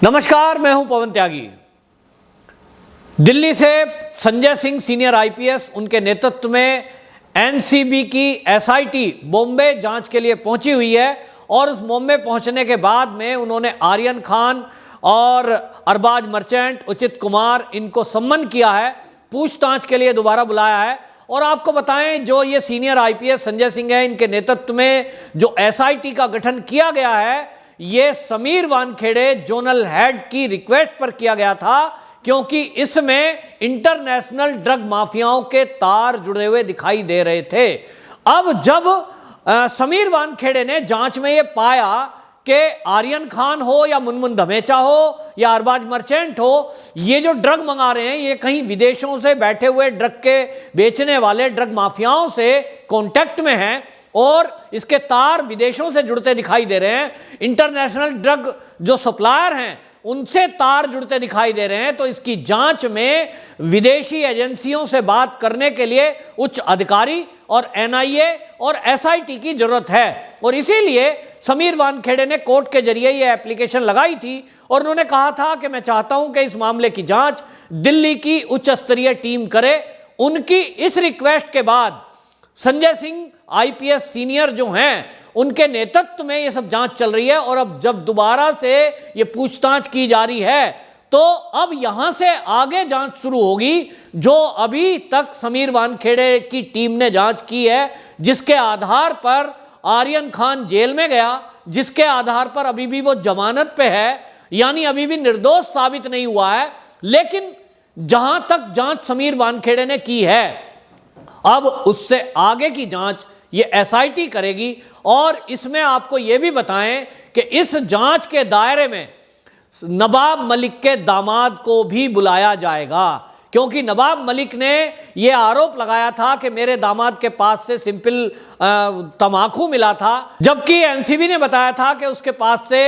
नमस्कार, मैं हूं पवन त्यागी। दिल्ली से संजय सिंह सीनियर आईपीएस, उनके नेतृत्व में एनसीबी की एसआईटी बॉम्बे जांच के लिए पहुंची हुई है और उस बॉम्बे पहुंचने के बाद में उन्होंने आर्यन खान और अरबाज मर्चेंट, उचित कुमार, इनको सम्मन किया है, पूछताछ के लिए दोबारा बुलाया है। और आपको बताएं, जो ये सीनियर आईपीएस संजय सिंह है, इनके नेतृत्व में जो एसआईटी का गठन किया गया है, ये समीर वानखेड़े जोनल हेड की रिक्वेस्ट पर किया गया था, क्योंकि इसमें इंटरनेशनल ड्रग माफियाओं के तार जुड़े हुए दिखाई दे रहे थे। अब जब समीर वानखेड़े ने जांच में ये पाया कि आर्यन खान हो या मुनमुन धमेचा हो या अरबाज मर्चेंट हो, ये जो ड्रग मंगा रहे हैं ये कहीं विदेशों से बैठे हुए ड्रग के बेचने वाले ड्रग माफियाओं से कांटेक्ट में हैं और इसके तार विदेशों से जुड़ते दिखाई दे रहे हैं, इंटरनेशनल ड्रग जो सप्लायर हैं उनसे तार जुड़ते दिखाई दे रहे हैं। तो इसकी जांच में विदेशी एजेंसियों से बात करने के लिए उच्च अधिकारी और एनआईए और एसआईटी की जरूरत है। और इसीलिए समीर वानखेड़े ने कोर्ट के जरिए यह एप्लीकेशन लगाई थी और उन्होंने कहा था कि मैं चाहता हूं कि इस मामले की जांच दिल्ली की उच्च स्तरीय टीम करे। उनकी इस रिक्वेस्ट के बाद संजय सिंह आईपीएस सीनियर जो हैं, उनके नेतृत्व में ये सब जांच चल रही है। और अब जब दोबारा से ये पूछताछ की जा रही है तो अब यहां से आगे जांच शुरू होगी। जो अभी तक समीर वानखेड़े की टीम ने जांच की है, जिसके आधार पर आर्यन खान जेल में गया, जिसके आधार पर अभी भी वो जमानत पे है, यानी अभी भी निर्दोष साबित नहीं हुआ है, लेकिन जहां तक जांच समीर वानखेड़े ने की है, अब उससे आगे की जांच ये एसआईटी करेगी। और इसमें आपको ये भी बताएं कि इस जांच के दायरे में नवाब मलिक के दामाद को भी बुलाया जाएगा, क्योंकि नवाब मलिक ने यह आरोप लगाया था कि मेरे दामाद के पास से सिंपल तंबाकू मिला था, जबकि एनसीबी ने बताया था कि उसके पास से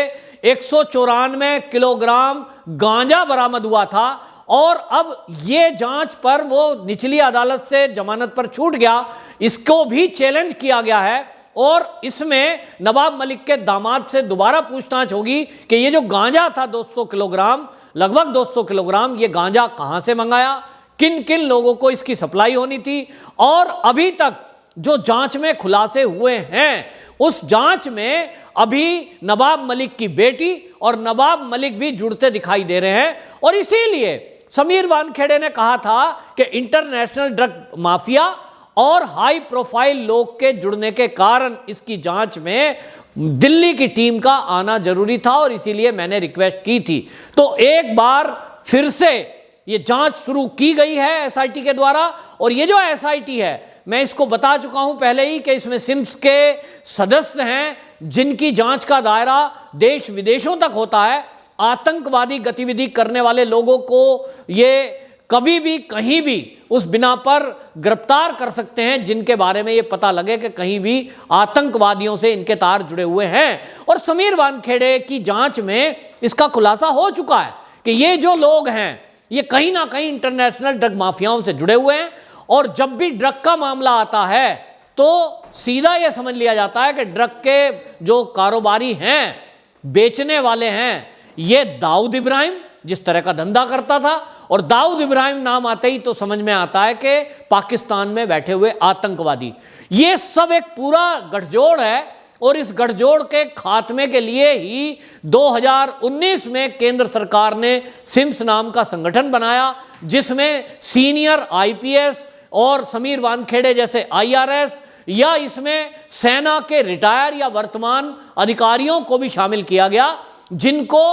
194 किलोग्राम गांजा बरामद हुआ था। और अब ये जांच पर वो निचली अदालत से जमानत पर छूट गया, इसको भी चैलेंज किया गया है। और इसमें नवाब मलिक के दामाद से दोबारा पूछताछ होगी कि ये जो गांजा था 200 किलोग्राम, लगभग 200 किलोग्राम, ये गांजा कहां से मंगाया, किन किन लोगों को इसकी सप्लाई होनी थी। और अभी तक जो जांच में खुलासे हुए हैं, उस जांच में अभी नवाब मलिक की बेटी और नवाब मलिक भी जुड़ते दिखाई दे रहे हैं। और इसीलिए समीर वानखेड़े ने कहा था कि इंटरनेशनल ड्रग माफिया और हाई प्रोफाइल लोग के जुड़ने के कारण इसकी जांच में दिल्ली की टीम का आना जरूरी था और इसीलिए मैंने रिक्वेस्ट की थी। तो एक बार फिर से ये जांच शुरू की गई है एसआईटी के द्वारा। और ये जो एसआईटी है, मैं इसको बता चुका हूं पहले ही कि इसमें सिम्स के सदस्य हैं, जिनकी जांच का दायरा देश विदेशों तक होता है। आतंकवादी गतिविधि करने वाले लोगों को ये कभी भी कहीं भी उस बिना पर गिरफ्तार कर सकते हैं जिनके बारे में ये पता लगे कि कहीं भी आतंकवादियों से इनके तार जुड़े हुए हैं। और समीर वानखेड़े की जांच में इसका खुलासा हो चुका है कि ये जो लोग हैं ये कहीं ना कहीं इंटरनेशनल ड्रग माफियाओं से जुड़े हुए हैं। और जब भी ड्रग का मामला आता है तो सीधा यह समझ लिया जाता है कि ड्रग के जो कारोबारी हैं, बेचने वाले हैं, ये दाऊद इब्राहिम जिस तरह का धंधा करता था, और दाऊद इब्राहिम नाम आते ही तो समझ में आता है कि पाकिस्तान में बैठे हुए आतंकवादी। ये सब एक पूरा गठजोड़ है। और इस गठजोड़ के खात्मे के लिए ही 2019 में केंद्र सरकार ने सिम्स नाम का संगठन बनाया, जिसमें सीनियर आईपीएस और समीर वानखेड़े जैसे आईआरएस या इसमें सेना के रिटायर या वर्तमान अधिकारियों को भी शामिल किया गया, जिनको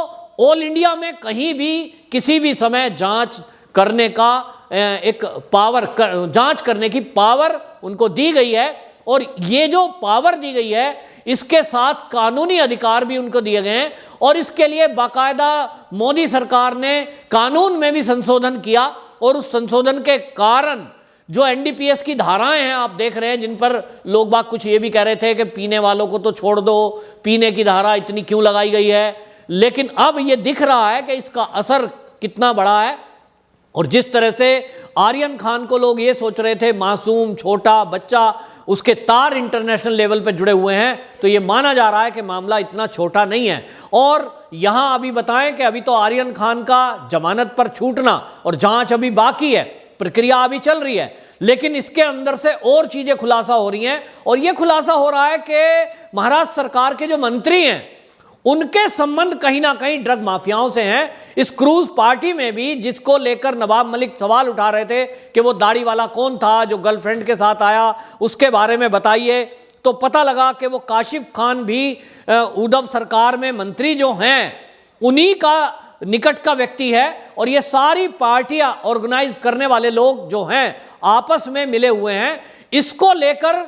ऑल इंडिया में कहीं भी किसी भी समय जांच करने का एक पावर, जांच करने की पावर उनको दी गई है। और ये जो पावर दी गई है, इसके साथ कानूनी अधिकार भी उनको दिए गए हैं। और इसके लिए बाकायदा मोदी सरकार ने कानून में भी संशोधन किया। और उस संशोधन के कारण जो एनडीपीएस की धाराएं हैं, आप देख रहे हैं, जिन पर लोग बाग कुछ ये भी कह रहे थे कि पीने वालों को तो छोड़ दो, पीने की धारा इतनी क्यों लगाई गई है, लेकिन अब ये दिख रहा है कि इसका असर कितना बड़ा है। और जिस तरह से आर्यन खान को लोग ये सोच रहे थे मासूम छोटा बच्चा, उसके तार इंटरनेशनल लेवल पर जुड़े हुए हैं, तो ये माना जा रहा है कि मामला इतना छोटा नहीं है। और यहां अभी बताएं कि अभी तो आर्यन खान का जमानत पर छूटना और जांच अभी बाकी है, प्रक्रिया अभी चल रही है, लेकिन इसके अंदर से और चीजें खुलासा हो रही हैं। और यह खुलासा हो रहा है कि महाराष्ट्र सरकार के जो मंत्री हैं उनके संबंध कहीं ना कहीं ड्रग माफियाओं से हैं। इस क्रूज पार्टी में भी, जिसको लेकर नवाब मलिक सवाल उठा रहे थे कि वो दाढ़ी वाला कौन था जो गर्लफ्रेंड के साथ आया, उसके बारे में बताइए, तो पता लगा कि वो काशिफ खान भी उद्धव सरकार में मंत्री जो हैं उन्हीं का निकट का व्यक्ति है। और ये सारी पार्टियां ऑर्गेनाइज करने वाले लोग जो हैं आपस में मिले हुए हैं। इसको लेकर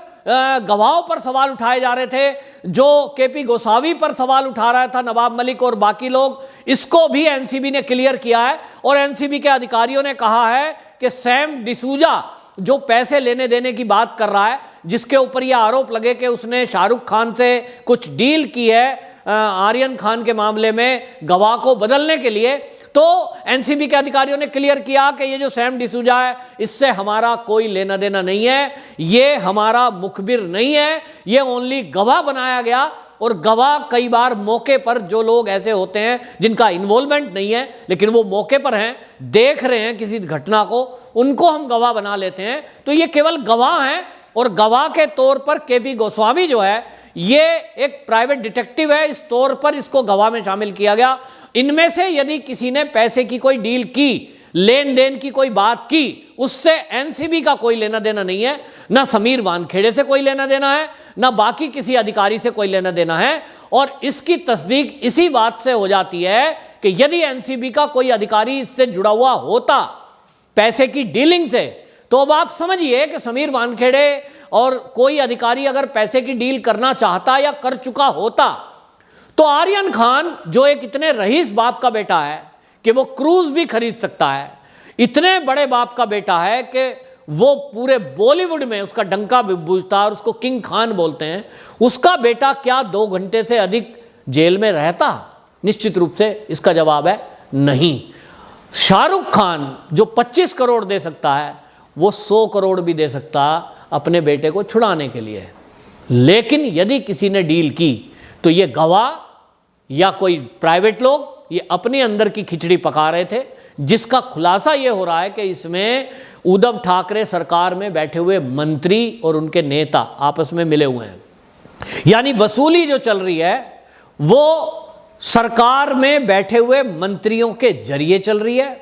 गवाहों पर सवाल उठाए जा रहे थे, जो केपी गोसावी पर सवाल उठा रहा था नवाब मलिक और बाकी लोग, इसको भी एनसीबी ने क्लियर किया है। और एनसीबी के अधिकारियों ने कहा है कि सैम डिसूजा जो पैसे लेने देने की बात कर रहा है, जिसके ऊपर यह आरोप लगे कि उसने शाहरुख खान से कुछ डील की है आर्यन खान के मामले में गवाह को बदलने के लिए, तो एनसीबी के अधिकारियों ने क्लियर किया कि ये जो सैम डिसूजा है इससे हमारा कोई लेना देना नहीं है, ये हमारा मुखबिर नहीं है, ये ओनली गवाह बनाया गया। और गवाह कई बार मौके पर जो लोग ऐसे होते हैं जिनका इन्वॉल्वमेंट नहीं है लेकिन वो मौके पर हैं, देख रहे हैं किसी घटना को, उनको हम गवाह बना लेते हैं। तो ये केवल गवाह हैं। और गवाह के तौर पर केपी गोस्वामी जो है ये एक प्राइवेट डिटेक्टिव है, इस तौर पर इसको गवाह में शामिल किया गया। इनमें से यदि किसी ने पैसे की कोई डील की, लेन देन की कोई बात की, उससे एनसीबी का कोई लेना देना नहीं है, ना समीर वानखेड़े से कोई लेना देना है, ना बाकी किसी अधिकारी से कोई लेना देना है। और इसकी तस्दीक इसी बात से हो जाती है कि यदि एनसीबी का कोई अधिकारी इससे जुड़ा हुआ होता पैसे की डीलिंग से, तो अब आप समझिए कि समीर वानखेड़े और कोई अधिकारी अगर पैसे की डील करना चाहता या कर चुका होता, तो आर्यन खान जो एक इतने रईस बाप का बेटा है कि वो क्रूज भी खरीद सकता है, इतने बड़े बाप का बेटा है कि वो पूरे बॉलीवुड में उसका डंका बूझता है और उसको किंग खान बोलते हैं, उसका बेटा क्या 2 घंटे से अधिक जेल में रहता? निश्चित रूप से इसका जवाब है नहीं। शाहरुख खान जो 25 करोड़ दे सकता है वो 100 करोड़ भी दे सकता अपने बेटे को छुड़ाने के लिए। लेकिन यदि किसी ने डील की तो ये गवाह या कोई प्राइवेट लोग ये अपने अंदर की खिचड़ी पका रहे थे, जिसका खुलासा ये हो रहा है कि इसमें उद्धव ठाकरे सरकार में बैठे हुए मंत्री और उनके नेता आपस में मिले हुए हैं। यानी वसूली जो चल रही है वो सरकार में बैठे हुए मंत्रियों के जरिए चल रही है,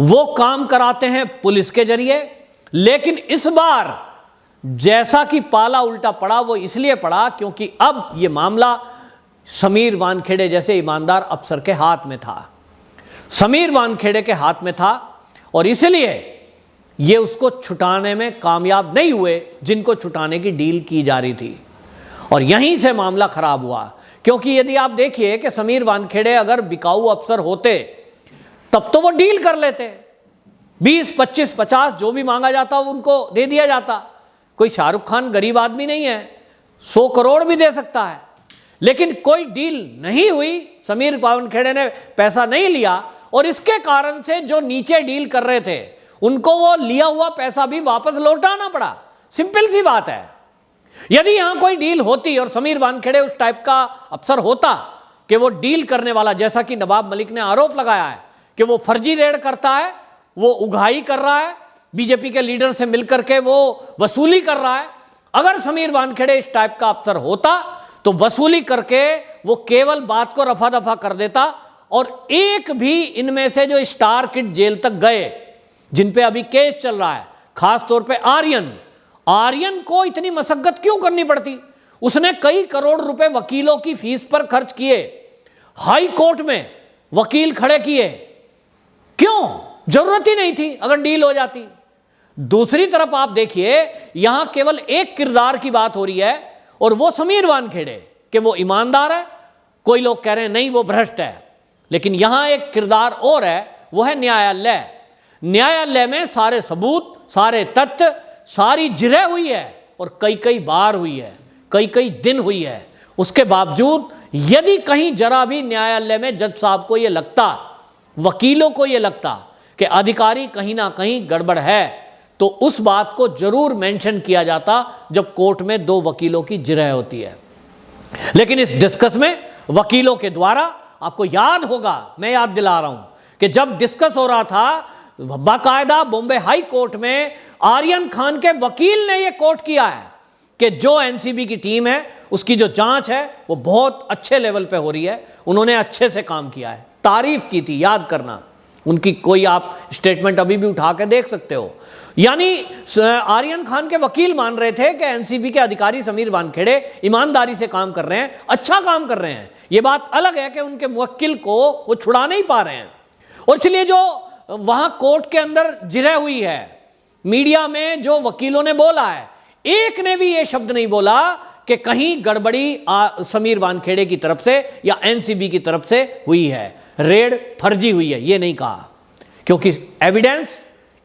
वो काम कराते हैं पुलिस के जरिए। लेकिन इस बार जैसा कि पाला उल्टा पड़ा वो इसलिए पड़ा क्योंकि अब यह मामला समीर वानखेड़े जैसे ईमानदार अफसर के हाथ में था, समीर वानखेड़े के हाथ में था, और इसलिए ये उसको छुटाने में कामयाब नहीं हुए जिनको छुटाने की डील की जा रही थी। और यहीं से मामला खराब हुआ, क्योंकि यदि आप देखिए कि समीर वानखेड़े अगर बिकाऊ अफसर होते तब तो वो डील कर लेते, 20, 25, 50 जो भी मांगा जाता उनको दे दिया जाता। कोई शाहरुख खान गरीब आदमी नहीं है, 100 करोड़ भी दे सकता है। लेकिन कोई डील नहीं हुई, समीर वानखेड़े ने पैसा नहीं लिया, और इसके कारण से जो नीचे डील कर रहे थे उनको वो लिया हुआ पैसा भी वापस लौटाना पड़ा। सिंपल सी बात है। यदि यहां कोई डील होती और समीर वानखेड़े उस टाइप का अफसर होता कि वो डील करने वाला, जैसा कि नवाब मलिक ने आरोप लगाया है कि वो फर्जी रेड करता है, वो उगाही कर रहा है, बीजेपी के लीडर से मिलकर के वो वसूली कर रहा है, अगर समीर वानखेड़े इस टाइप का अफसर होता तो वसूली करके वो केवल बात को रफा दफा कर देता। और एक भी इनमें से जो स्टार किड जेल तक गए, जिन पे अभी केस चल रहा है, खास तौर पे आर्यन को इतनी मशक्कत क्यों करनी पड़ती? उसने कई करोड़ रुपए वकीलों की फीस पर खर्च किए, हाई कोर्ट में वकील खड़े किए, क्यों? जरूरत ही नहीं थी अगर डील हो जाती। दूसरी तरफ आप देखिए यहां केवल एक किरदार की बात हो रही है, और वो समीर वानखेड़े कि वो ईमानदार है, कोई लोग कह रहे हैं नहीं वो भ्रष्ट है। लेकिन यहां एक किरदार और है, वो है न्यायालय। न्यायालय में सारे सबूत, सारे तथ्य, सारी जिरह हुई है, और कई बार हुई है, कई दिन हुई है। उसके बावजूद यदि कहीं जरा भी न्यायालय में जज साहब को यह लगता, वकीलों को यह लगता कि अधिकारी कहीं ना कहीं गड़बड़ है, तो उस बात को जरूर मेंशन किया जाता जब कोर्ट में 2 वकीलों की जिरह होती है। लेकिन इस डिस्कस में वकीलों के द्वारा। आपको याद होगा, मैं याद दिला रहा हूं कि जब डिस्कस हो रहा था, बाकायदा बॉम्बे हाई कोर्ट में आर्यन खान के वकील ने यह कोट किया है कि जो एनसीबी की टीम है उसकी जो जांच है वो बहुत अच्छे लेवल पे हो रही है, उन्होंने अच्छे से काम किया है, तारीफ की थी, याद करना। उनकी कोई आप स्टेटमेंट अभी भी उठा के देख सकते हो। यानी आर्यन खान के वकील मान रहे थे कि एनसीबी के अधिकारी समीर वानखेड़े ईमानदारी से काम कर रहे हैं, अच्छा काम कर रहे हैं। यह बात अलग है कि उनके मुवक्किल को वो छुड़ा नहीं पा रहे हैं। और इसलिए जो वहां कोर्ट के अंदर जिरह हुई है, मीडिया में जो वकीलों ने बोला है, एक ने भी ये शब्द नहीं बोला कि कहीं गड़बड़ी समीर वानखेड़े की तरफ से या एनसीबी की तरफ से हुई है, रेड फर्जी हुई है, ये नहीं कहा। क्योंकि एविडेंस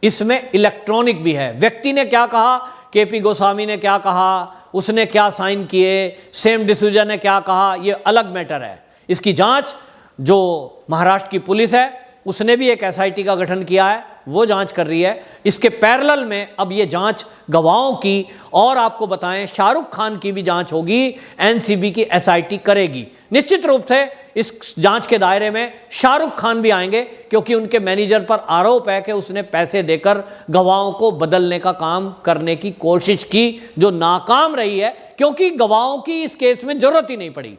इसमें इलेक्ट्रॉनिक भी है। व्यक्ति ने क्या कहा, केपी गोस्वामी ने क्या कहा, उसने क्या साइन किए, सेम डिसूजा ने क्या कहा, यह अलग मैटर है। इसकी जांच जो महाराष्ट्र की पुलिस है उसने भी एक एसआईटी का गठन किया है, वो जांच कर रही है। इसके पैरेलल में अब ये जांच गवाहों की और आपको बताएं शाहरुख खान की भी जांच होगी, एनसीबी की एसआईटी करेगी। निश्चित रूप से इस जांच के दायरे में शाहरुख खान भी आएंगे, क्योंकि उनके मैनेजर पर आरोप है कि उसने पैसे देकर गवाहों को बदलने का काम करने की कोशिश की, जो नाकाम रही है, क्योंकि गवाहों की इस केस में जरूरत ही नहीं पड़ी।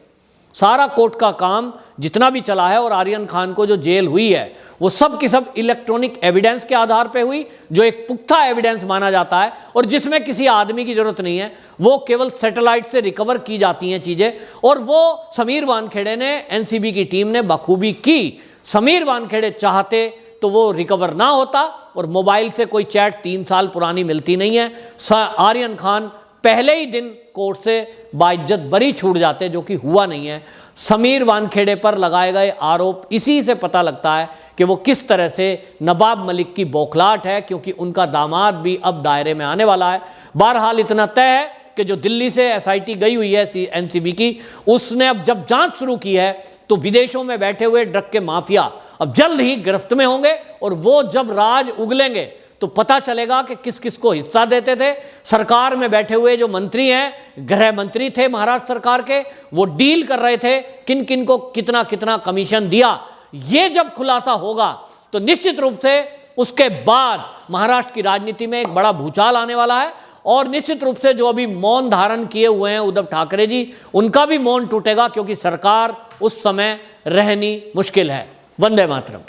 सारा कोर्ट का काम जितना भी चला है और आर्यन खान को जो जेल हुई है वो सब की सब इलेक्ट्रॉनिक एविडेंस के आधार पे हुई, जो एक पुख्ता एविडेंस माना जाता है और जिसमें किसी आदमी की जरूरत नहीं है, वो केवल सैटेलाइट से रिकवर की जाती हैं चीजें। और वो समीर वानखेड़े ने, एनसीबी की टीम ने बखूबी की। समीर वानखेड़े चाहते तो वो रिकवर ना होता, और मोबाइल से कोई चैट 3 साल पुरानी मिलती नहीं है। आर्यन खान पहले ही दिन कोर्ट से बाइज्जत बरी छूट जाते, जो कि हुआ नहीं है। समीर वानखेड़े पर लगाए गए आरोप, इसी से पता लगता है कि वो किस तरह से नवाब मलिक की बौखलाहट है, क्योंकि उनका दामाद भी अब दायरे में आने वाला है। बहरहाल इतना तय है कि जो दिल्ली से एसआईटी गई हुई है एनसीबी की, उसने अब जब जांच शुरू की है तो विदेशों में बैठे हुए ड्रग के माफिया अब जल्द ही गिरफ्त में होंगे, और वो जब राज उगलेंगे तो पता चलेगा कि किस किस को हिस्सा देते थे। सरकार में बैठे हुए जो मंत्री हैं, गृह मंत्री थे महाराष्ट्र सरकार के, वो डील कर रहे थे किन किन को कितना कितना कमीशन दिया। ये जब खुलासा होगा तो निश्चित रूप से उसके बाद महाराष्ट्र की राजनीति में एक बड़ा भूचाल आने वाला है। और निश्चित रूप से जो अभी मौन धारण किए हुए हैं उद्धव ठाकरे जी, उनका भी मौन टूटेगा, क्योंकि सरकार उस समय रहनी मुश्किल है। वंदे मातरम।